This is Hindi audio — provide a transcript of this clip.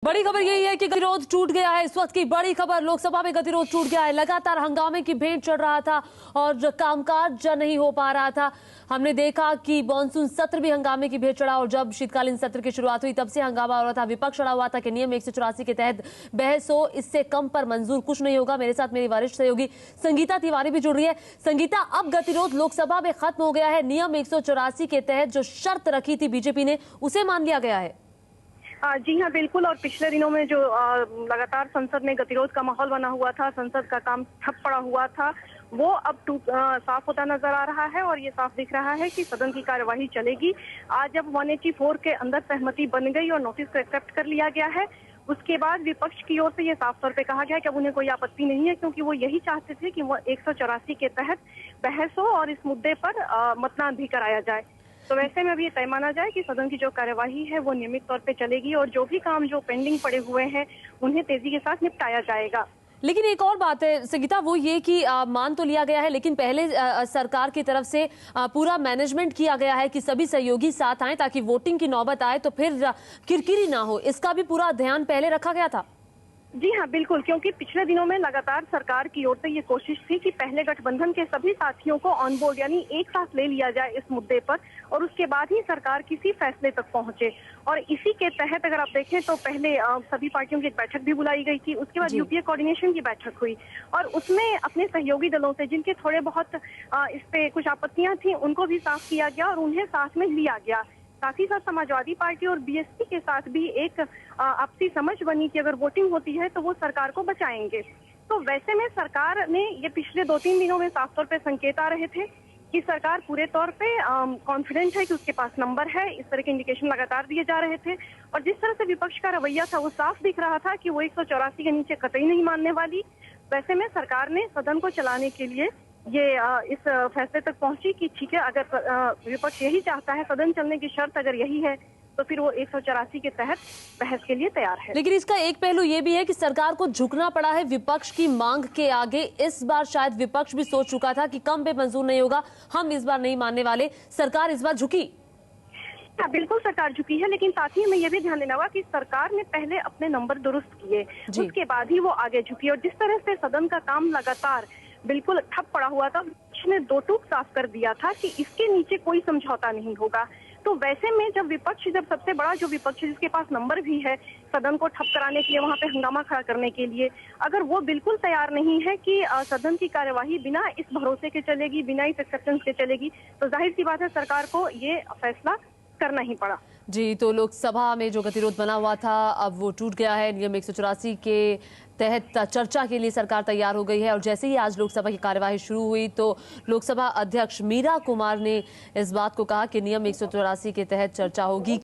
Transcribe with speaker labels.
Speaker 1: बड़ी खबर यही है कि गतिरोध टूट गया है। इस वक्त की बड़ी खबर, लोकसभा में गतिरोध टूट गया है। लगातार हंगामे की भेंट चढ़ रहा था और कामकाज नहीं हो पा रहा था। हमने देखा कि मानसून सत्र भी हंगामे की भेंट चढ़ा और जब शीतकालीन सत्र की शुरुआत हुई तब से हंगामा हो रहा था। विपक्ष अड़ा हुआ था कि नियम 184 के तहत बहस हो, इससे कम पर मंजूर कुछ नहीं होगा। मेरे साथ मेरी वरिष्ठ सहयोगी संगीता तिवारी भी जुड़ रही है। संगीता, अब गतिरोध लोकसभा में खत्म हो गया है। नियम 184 के तहत जो शर्त रखी थी बीजेपी ने, उसे मान लिया गया है।
Speaker 2: जी हाँ, बिल्कुल। और पिछले दिनों में जो लगातार संसद में गतिरोध का माहौल बना हुआ था, संसद का काम ठप पड़ा हुआ था, वो अब साफ होता नजर आ रहा है और ये साफ दिख रहा है कि सदन की कार्यवाही चलेगी। आज जब 184 के अंदर सहमति बन गई और नोटिस को एक्सेप्ट कर लिया गया है, उसके बाद विपक्ष की ओर से ये साफ तौर पे कहा गया कि अब उन्हें कोई आपत्ति नहीं है, क्योंकि वो यही चाहते थे कि वो 184 के तहत बहस हो और इस मुद्दे पर मतदान भी कराया जाए। तो वैसे में अभी ये तय माना जाए कि सदन की जो कार्यवाही है वो नियमित तौर पे चलेगी और जो भी काम जो पेंडिंग पड़े हुए हैं उन्हें तेजी के साथ निपटाया जाएगा।
Speaker 1: लेकिन एक और बात है संगीता, वो ये कि मान तो लिया गया है, लेकिन पहले सरकार की तरफ से पूरा मैनेजमेंट किया गया है कि सभी सहयोगी साथ आए ताकि वोटिंग की नौबत आए तो फिर किरकिरी ना हो। इसका भी पूरा ध्यान पहले रखा गया था।
Speaker 2: जी हाँ, बिल्कुल, क्योंकि पिछले दिनों में लगातार सरकार की ओर से ये कोशिश थी कि पहले गठबंधन के सभी साथियों को ऑन बोर्ड यानी एक साथ ले लिया जाए इस मुद्दे पर और उसके बाद ही सरकार किसी फैसले तक पहुंचे। और इसी के तहत अगर आप देखें तो पहले सभी पार्टियों की एक बैठक भी बुलाई गई थी, उसके बाद यूपीए कोऑर्डिनेशन की बैठक हुई और उसमें अपने सहयोगी दलों से जिनके थोड़े बहुत इस पे कुछ आपत्तियां थी उनको भी साफ किया गया और उन्हें साथ में लिया गया। साथ ही साथ समाजवादी पार्टी और बीएसपी के साथ भी एक आपसी समझ बनी कि अगर वोटिंग होती है तो वो सरकार को बचाएंगे। तो वैसे में सरकार ने ये पिछले 2-3 दिनों में साफ तौर पे संकेत आ रहे थे कि सरकार पूरे तौर पे कॉन्फिडेंट है कि उसके पास नंबर है। इस तरह के इंडिकेशन लगातार दिए जा रहे थे और जिस तरह से विपक्ष का रवैया था वो साफ दिख रहा था कि वो 184 के नीचे कतई नहीं मानने वाली। वैसे में सरकार ने सदन को चलाने के लिए ये इस फैसले तक पहुंची कि ठीक है, अगर विपक्ष यही चाहता है, सदन चलने की शर्त अगर यही है, तो फिर वो 184 के तहत बहस के लिए तैयार है।
Speaker 1: लेकिन इसका एक पहलू ये भी है कि सरकार को झुकना पड़ा है विपक्ष की मांग के आगे। इस बार शायद विपक्ष भी सोच चुका था कि कम पे मंजूर नहीं होगा, हम इस बार नहीं मानने वाले। सरकार इस बार झुकी।
Speaker 2: बिल्कुल सरकार झुकी है, लेकिन साथ ही हमें यह भी ध्यान देना होगा कि सरकार ने पहले अपने नंबर दुरुस्त किए, उसके बाद ही वो आगे झुकी। और जिस तरह से सदन का काम लगातार बिल्कुल ठप पड़ा हुआ था, उसने दो टूक साफ कर दिया था कि इसके नीचे कोई समझौता नहीं होगा। तो वैसे में जब सबसे बड़ा जो विपक्ष जिसके पास नंबर भी है सदन को ठप कराने के लिए, वहां पे हंगामा खड़ा करने के लिए, अगर वो बिल्कुल तैयार नहीं है कि सदन की कार्यवाही बिना इस भरोसे के चलेगी, बिना इस एक्सेप्टेंस के चलेगी, तो जाहिर सी बात है सरकार को ये फैसला करना ही पड़ा।
Speaker 1: जी, तो लोकसभा में जो गतिरोध बना हुआ था अब वो टूट गया है। नियम 184 के तहत चर्चा के लिए सरकार तैयार हो गई है और जैसे ही आज लोकसभा की कार्यवाही शुरू हुई तो लोकसभा अध्यक्ष मीरा कुमार ने इस बात को कहा कि नियम 184 के तहत चर्चा होगी।